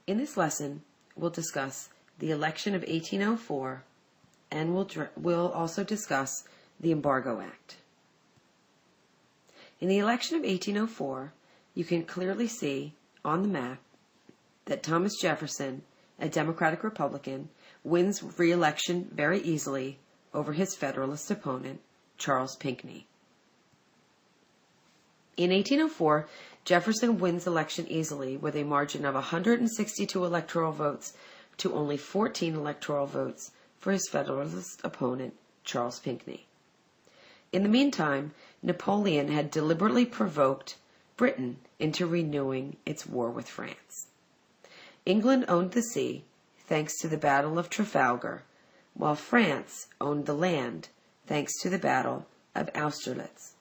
In this lesson, we'll discuss the election of 1804, and we'll also discuss the Embargo Act. In the election of 1804, you can clearly see on the map that Thomas Jefferson, a Democratic Republican, wins re-election very easily over his Federalist opponent, Charles Pinckney. In 1804, Jefferson wins election easily with a margin of 162 electoral votes to only 14 electoral votes for his Federalist opponent, Charles Pinckney. In the meantime, Napoleon had deliberately provoked Britain into renewing its war with France. England owned the sea, thanks to the Battle of Trafalgar, while France owned the land, thanks to the Battle of Austerlitz.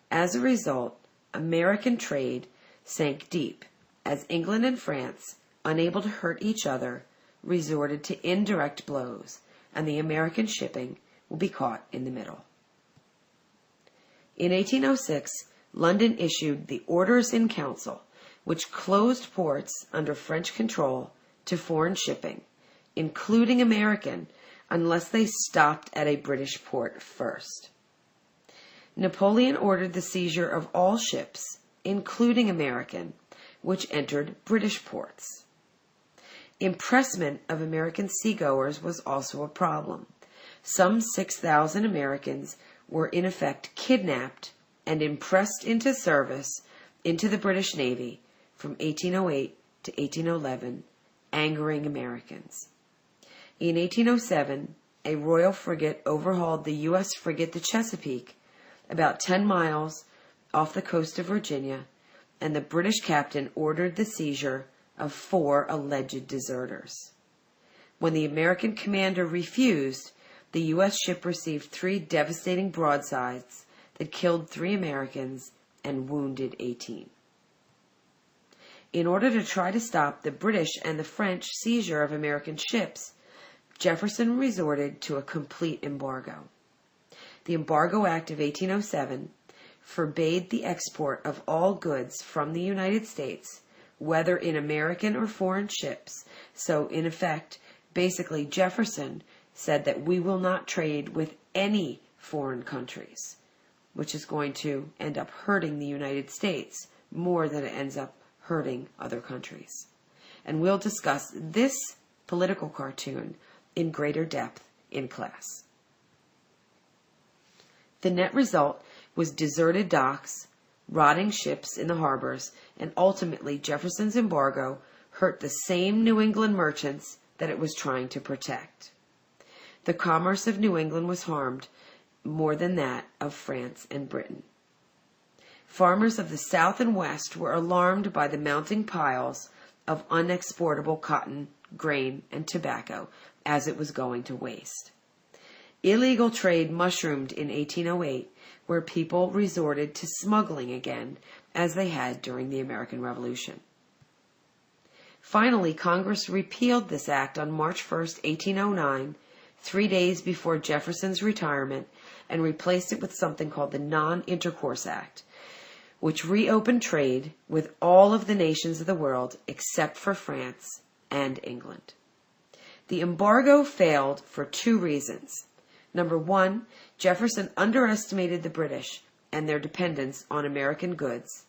As a result, American trade sank deep as England and France, unable to hurt each other, resorted to indirect blows, and the American shipping will be caught in the middle. In 1806, London issued the Orders in Council, which closed ports under French control to foreign shipping, including American, unless they stopped at a British port first. Napoleon ordered the seizure of all ships, including American, which entered British ports. Impressment of American seagoers was also a problem. Some 6,000 Americans were in effect kidnapped and impressed into service into the British Navy from 1808 to 1811, angering Americans. In 1807, a Royal frigate overhauled the U.S. frigate the Chesapeake about 10 miles off the coast of Virginia, and the British captain ordered the seizure of 4 alleged deserters. When the American commander refused, the U.S. ship received 3 devastating broadsides that killed 3 Americans and wounded 18. In order to try to stop the British and the French seizure of American ships, Jefferson resorted to a complete embargo. The Embargo Act of 1807 forbade the export of all goods from the United States, whether in American or foreign ships. So, in effect, basically Jefferson said that we will not trade with any foreign countries, which is going to end up hurting the United States more than it ends up hurting other countries. And we'll discuss this political cartoon in greater depth in class. The net result was deserted docks, rotting ships in the harbors, and ultimately Jefferson's embargo hurt the same New England merchants that it was trying to protect. The commerce of New England was harmed more than that of France and Britain. Farmers of the South and West were alarmed by the mounting piles of unexportable cotton, grain, and tobacco as it was going to waste. Illegal trade mushroomed in 1808, where people resorted to smuggling again, as they had during the American Revolution. Finally, Congress repealed this act on March 1, 1809, 3 days before Jefferson's retirement, and replaced it with something called the Non-Intercourse Act, which reopened trade with all of the nations of the world except for France and England. The embargo failed for 2 reasons. Number 1, Jefferson underestimated the British and their dependence on American goods.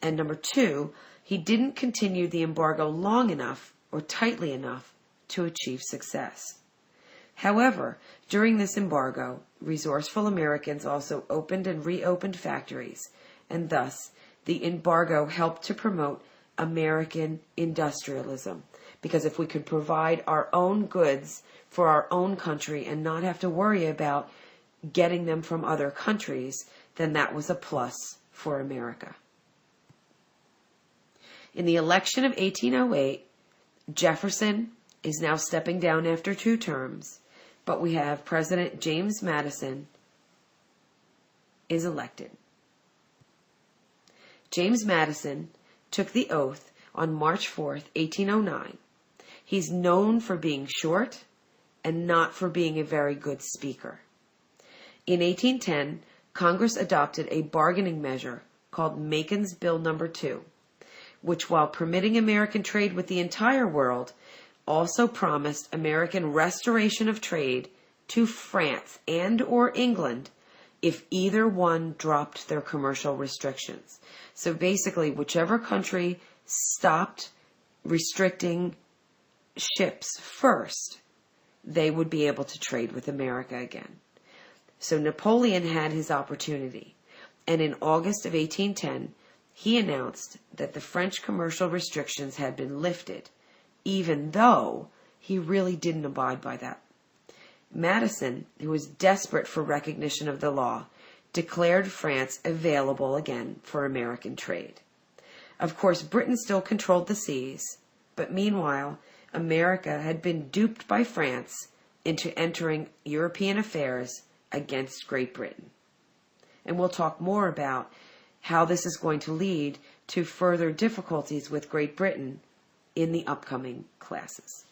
And number 2, he didn't continue the embargo long enough or tightly enough to achieve success. However, during this embargo, resourceful Americans also opened and reopened factories, and thus the embargo helped to promote American industrialism. Because if we could provide our own goods for our own country and not have to worry about getting them from other countries, then that was a plus for America. In the election of 1808, Jefferson is now stepping down after 2 terms, but we have President James Madison is elected. James Madison took the oath on March 4th, 1809. He's known for being short and not for being a very good speaker. In 1810, Congress adopted a bargaining measure called Macon's Bill No. 2, which, while permitting American trade with the entire world, also promised American restoration of trade to France and or England if either one dropped their commercial restrictions. So basically, whichever country stopped restricting ships first, they would be able to trade with America again. So Napoleon had his opportunity, and in August of 1810, he announced that the French commercial restrictions had been lifted, even though he really didn't abide by that. Madison, who was desperate for recognition of the law, declared France available again for American trade. Of course, Britain still controlled the seas, but meanwhile, America had been duped by France into entering European affairs against Great Britain. And we'll talk more about how this is going to lead to further difficulties with Great Britain in the upcoming classes.